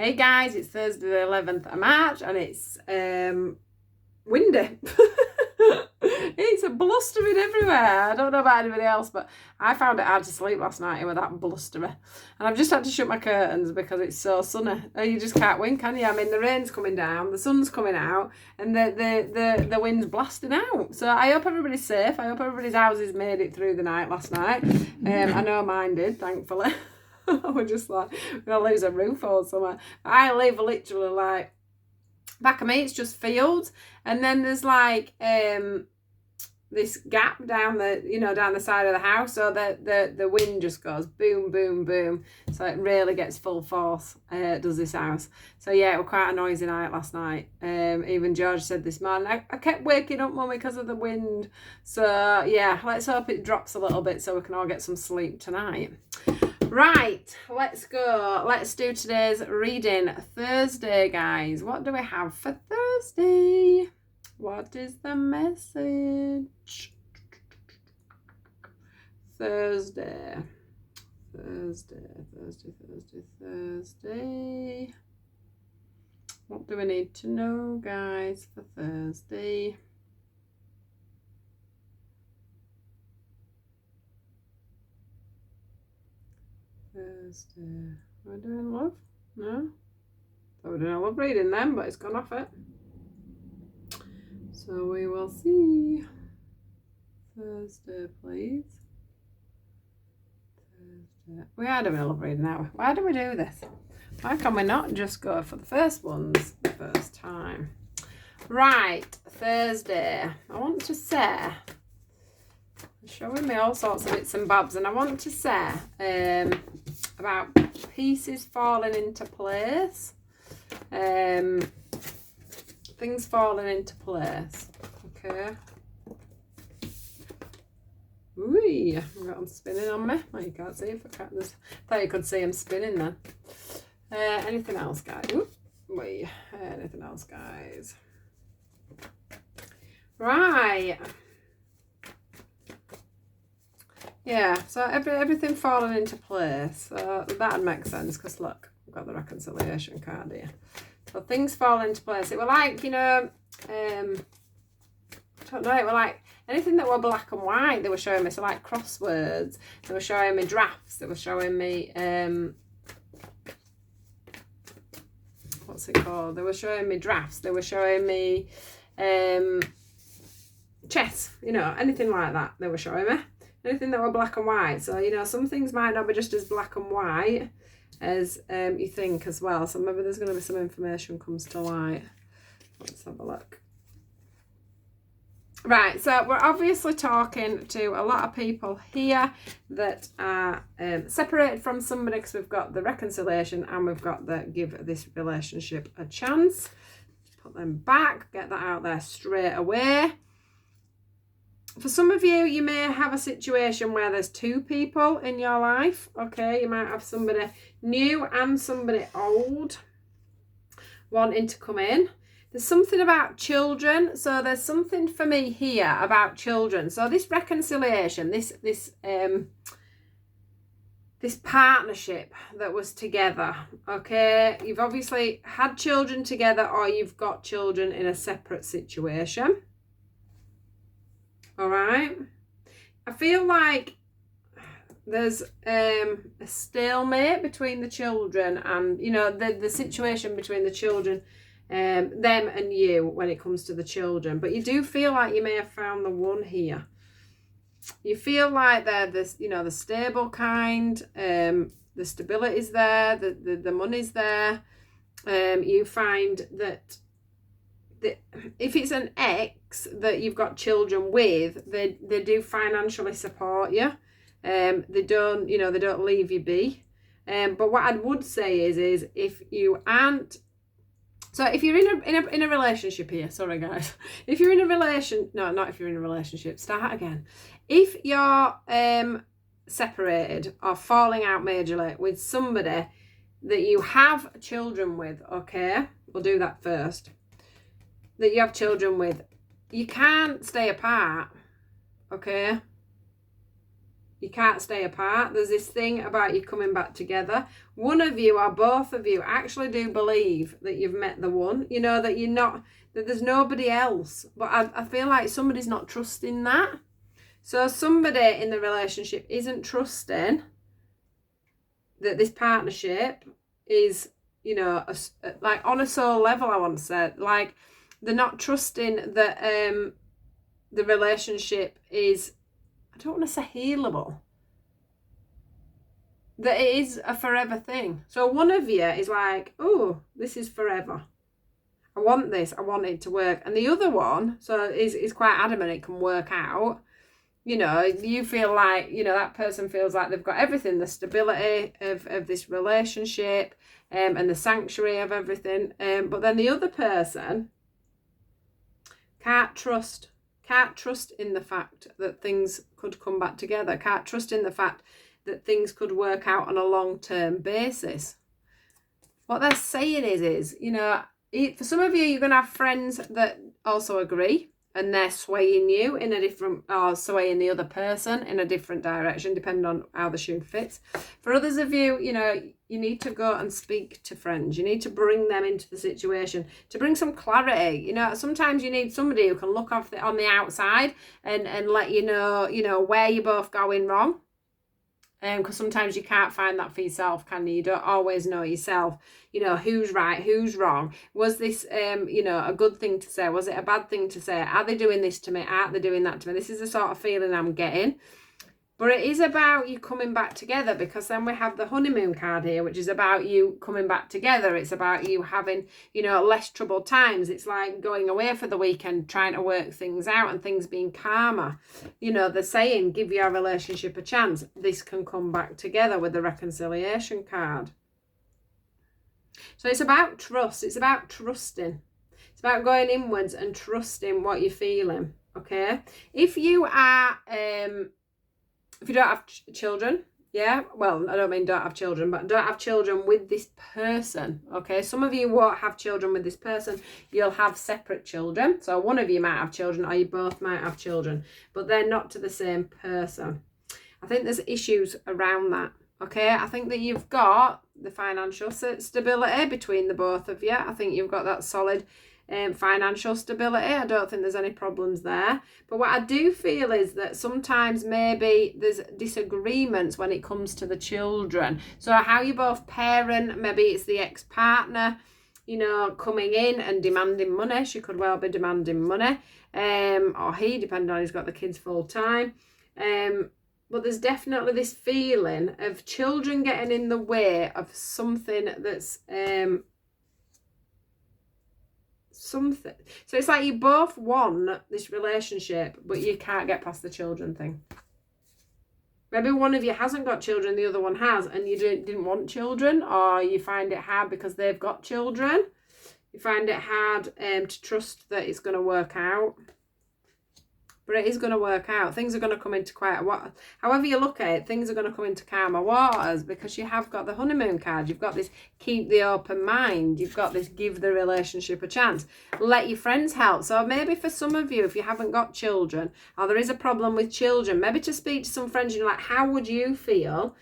Hey guys, it's Thursday the 11th of March and it's windy. It's blustering everywhere. I don't know about anybody else, but I found it hard to sleep last night with that blustery. And I've just had to shut my curtains because it's so sunny. You just can't win, can you? I mean, the rain's coming down, the sun's coming out, and the wind's blasting out. So I hope everybody's safe. I hope everybody's houses made it through the night last night. I know mine did, thankfully. We're just like, we're going to lose a roof or something. I live literally like, back of me, it's just fields. And then there's like this gap down down the side of the house. So the wind just goes boom, boom, boom. So it really gets full force, does this house. So yeah, it was quite a noisy night last night. Even George said this morning, I kept waking up, Mummy, because of the wind. So yeah, let's hope it drops a little bit so we can all get some sleep tonight. Right, let's go. Let's do today's reading. Thursday, guys. What do we have for Thursday? What is the message? Thursday. What do we need to know, guys, for Thursday? Thursday. Are we doing love? No? Thought we were doing a love reading then, but it's gone off it. So we will see. Thursday, please. Thursday. We are doing a love reading now. Why do we do this? Why can we not just go for the first ones the first time? Right, Thursday. I want to say, showing me all sorts of bits and bobs, and I want to say about pieces falling into place, things falling into place. Okay. Ooh, I've got them spinning on me. Oh, you can't see if I can't. I thought you could see them spinning then. Anything else, guys? Anything else, guys? Right. Yeah, so everything falling into place. So that'd make sense because look, we've got the reconciliation card here. So things fall into place. It were like, I don't know, it were like anything that were black and white they were showing me. So like crosswords, they were showing me drafts, they were showing me, what's it called? They were showing me drafts, they were showing me chess, anything like that they were showing me. Anything that were black and white. So, some things might not be just as black and white as you think as well. So maybe there's going to be some information comes to light. Let's have a look. Right, so we're obviously talking to a lot of people here that are separated from somebody because we've got the reconciliation and we've got the give this relationship a chance. Put them back, get that out there straight away. For some of you, you may have a situation where there's two people in your life, okay? You might have somebody new and somebody old wanting to come in. There's something about children, so there's something for me here about children. So this reconciliation, this partnership that was together, okay? You've obviously had children together or you've got children in a separate situation. All right, I feel like there's a stalemate between the children and, the situation between the children, them and you when it comes to the children. But you do feel like you may have found the one here. You feel like they're this, the stable kind, the stability's there, the money's there. You find that if it's an ex that you've got children with, they do financially support you. They don't, they don't leave you be. But what I would say is if you aren't, so if you're in a relationship here, sorry guys, if you're in a not if you're in a relationship, start again. If you're separated or falling out majorly with somebody that you have children with, okay, we'll do that first. That you have children with, you can't stay apart, okay? You can't stay apart. There's this thing about you coming back together. One of you or both of you actually do believe that you've met the one. You know, that you're not, that there's nobody else. But I feel like somebody's not trusting that. So somebody in the relationship isn't trusting that this partnership is, you know, like on a soul level, I want to say. Like, they're not trusting that the relationship is, I don't want to say healable, that it is a forever thing. So one of you is like, oh, this is forever. I want this. I want it to work. And the other one, so is quite adamant it can work out. You know, you feel like, you know, that person feels like they've got everything, the stability of this relationship and the sanctuary of everything. But then the other person can't trust in the fact that things could come back together, can't trust in the fact that things could work out on a long-term basis. What they're saying is, you know, for some of you, you're going to have friends that also agree, and they're swaying you in a different, or swaying the other person in a different direction, depending on how the shoe fits. For others of you, you know, you need to go and speak to friends. You need to bring them into the situation to bring some clarity. You know, sometimes you need somebody who can look off on the outside and let you know, where you're both going wrong. Because sometimes you can't find that for yourself, can you? You don't always know yourself, you know, who's right, who's wrong. Was this, you know, a good thing to say? Was it a bad thing to say? Are they doing this to me? Aren't they doing that to me? This is the sort of feeling I'm getting. But it is about you coming back together, because then we have the honeymoon card here, which is about you coming back together. It's about you having, you know, less troubled times. It's like going away for the weekend, trying to work things out and things being calmer. You know, they're saying, give your relationship a chance. This can come back together with the reconciliation card. So it's about trust. It's about trusting. It's about going inwards and trusting what you're feeling, okay? If you are... if you don't have children, yeah, well, I don't mean don't have children, but don't have children with this person, okay? Some of you won't have children with this person. You'll have separate children. So one of you might have children, or you both might have children, but they're not to the same person. I think there's issues around that, okay? I think that you've got the financial stability between the both of you. I think you've got that solid financial stability. I don't think there's any problems there. But what I do feel is that sometimes maybe there's disagreements when it comes to the children. So how you both parent, maybe it's the ex-partner, you know, coming in and demanding money. She could well be demanding money, or he, depending on he's got the kids full time. But there's definitely this feeling of children getting in the way of something that's something. So it's like you both want this relationship, but you can't get past the children thing. Maybe one of you hasn't got children, the other one has, and you didn't want children, or you find it hard because they've got children. You find it hard to trust that it's going to work out. But it is going to work out. Things are going to come into however you look at it, things are going to come into calmer waters, because you have got the honeymoon card. You've got this keep the open mind. You've got this give the relationship a chance. Let your friends help. So maybe for some of you, if you haven't got children, or there is a problem with children, maybe to speak to some friends, you know, like, how would you feel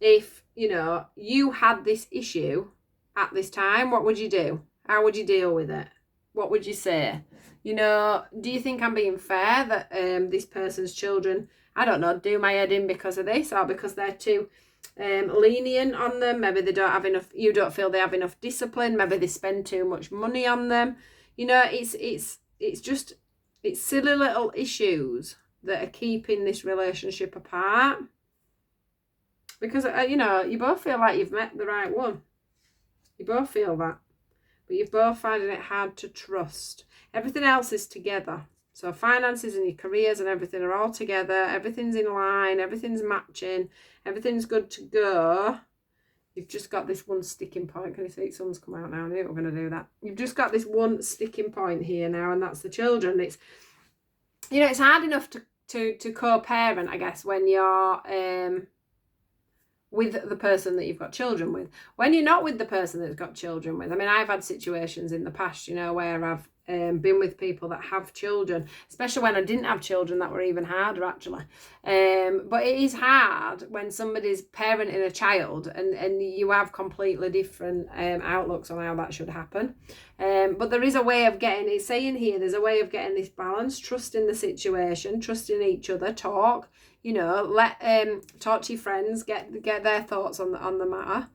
if, you know, you had this issue at this time? What would you do? How would you deal with it? What would you say? You know, do you think I'm being fair that this person's children, I don't know, do my head in because of this, or because they're too lenient on them? Maybe they don't have enough, you don't feel they have enough discipline. Maybe they spend too much money on them. You know, it's silly little issues that are keeping this relationship apart. Because, you know, you both feel like you've met the right one. You both feel that. But you're both finding it hard to trust. Everything else is together. So finances and your careers and everything are all together. Everything's in line. Everything's matching. Everything's good to go. You've just got this one sticking point. Can you see sun's come out now? I knew we were going to do that. You've just got this one sticking point here now, and that's the children. It's, you know, it's hard enough to co-parent, I guess, when you're with the person that you've got children with. When you're not with the person that's got children with, I mean, I've had situations in the past, you know, where I've been with people that have children, especially when I didn't have children, that were even harder actually. But it is hard when somebody's parenting a child and you have completely different outlooks on how that should happen. But there is a way of getting it, saying here, there's a way of getting this balance, trusting the situation, trusting each other, talk, you know, talk to your friends, get their thoughts on the matter.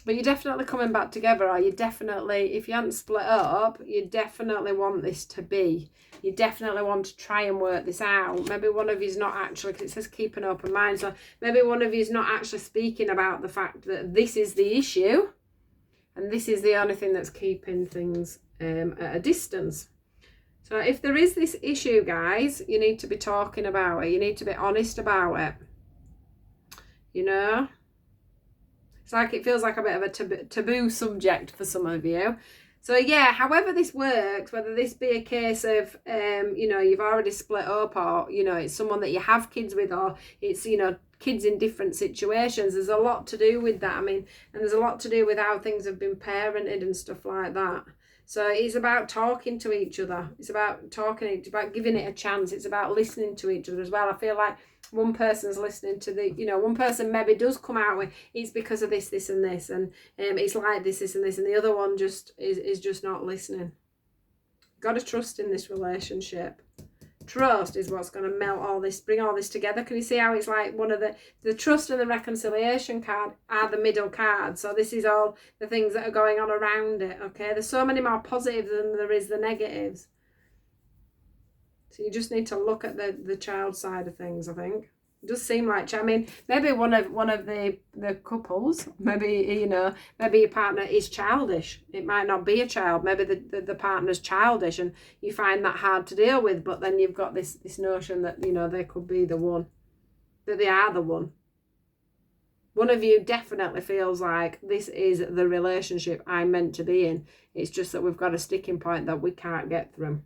But you're definitely coming back together, or you definitely, if you hadn't split up, you definitely want this to be. You definitely want to try and work this out. Maybe one of you's not actually, because it says keep an open mind, so maybe one of you's not actually speaking about the fact that this is the issue, and this is the only thing that's keeping things at a distance. So if there is this issue, guys, you need to be talking about it. You need to be honest about it. You know? It's like it feels like a bit of a taboo subject for some of you. So yeah, however this works, whether this be a case of, you know, you've already split up, or, you know, it's someone that you have kids with, or it's, you know, kids in different situations. There's a lot to do with that. I mean, and there's a lot to do with how things have been parented and stuff like that. So it's about talking to each other. It's about talking, it's about giving it a chance. It's about listening to each other as well. I feel like one person's listening to the, you know, one person maybe does come out with, it's because of this, this and this, and it's like this, this and this, and the other one just is just not listening. Got to trust in this relationship. Trust is what's going to melt all this, bring all this together. Can you see how it's like one of the trust and the reconciliation card are the middle cards? So this is all the things that are going on around it, okay? There's so many more positives than there is the negatives. So you just need to look at the child side of things, I think. It does seem like, I mean, maybe one of the couples, maybe, you know, maybe your partner is childish. It might not be a child. Maybe the partner's childish and you find that hard to deal with, but then you've got this notion that, you know, they could be the one, that they are the one. One of you definitely feels like this is the relationship I'm meant to be in. It's just that we've got a sticking point that we can't get through.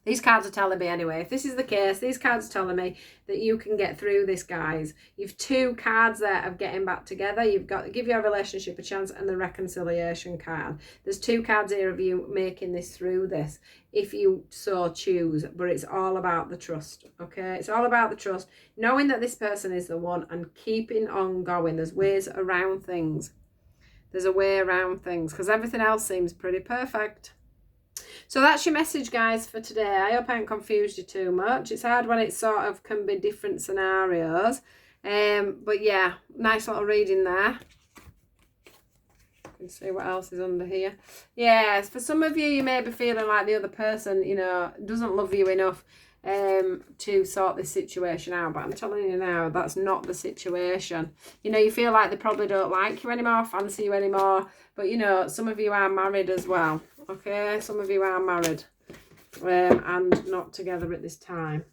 These cards are telling me anyway, if this is the case, these cards are telling me that you can get through this, guys. You've two cards there of getting back together. You've got give your relationship a chance and the reconciliation card. There's two cards here of you making this through this, if you so choose. But it's all about the trust, okay? It's all about the trust. Knowing that this person is the one and keeping on going. There's ways around things. There's a way around things because everything else seems pretty perfect. So that's your message, guys, for today. I hope I haven't confused you too much. It's hard when it sort of can be different scenarios. But yeah, nice little reading there. You can see what else is under here. Yes, for some of you, you may be feeling like the other person, you know, doesn't love you enough to sort this situation out. But I'm telling you now, that's not the situation. You know, you feel like they probably don't like you anymore, fancy you anymore. But, you know, some of you are married as well. Okay, some of you are married and not together at this time.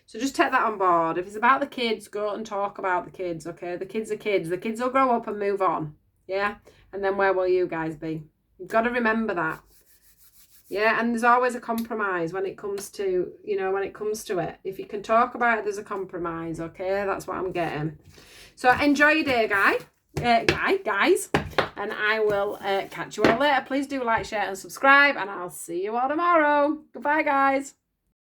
So just take that on board. If it's about the kids, go and talk about the kids, okay? The kids are kids. The kids will grow up and move on, yeah? And then where will you guys be? You've got to remember that. Yeah, and there's always a compromise when it comes to, you know, when it comes to it. If you can talk about it, there's a compromise, okay? That's what I'm getting. So enjoy your day, guys. And I will catch you all later. Please do like, share and subscribe. And I'll see you all tomorrow. Goodbye, guys.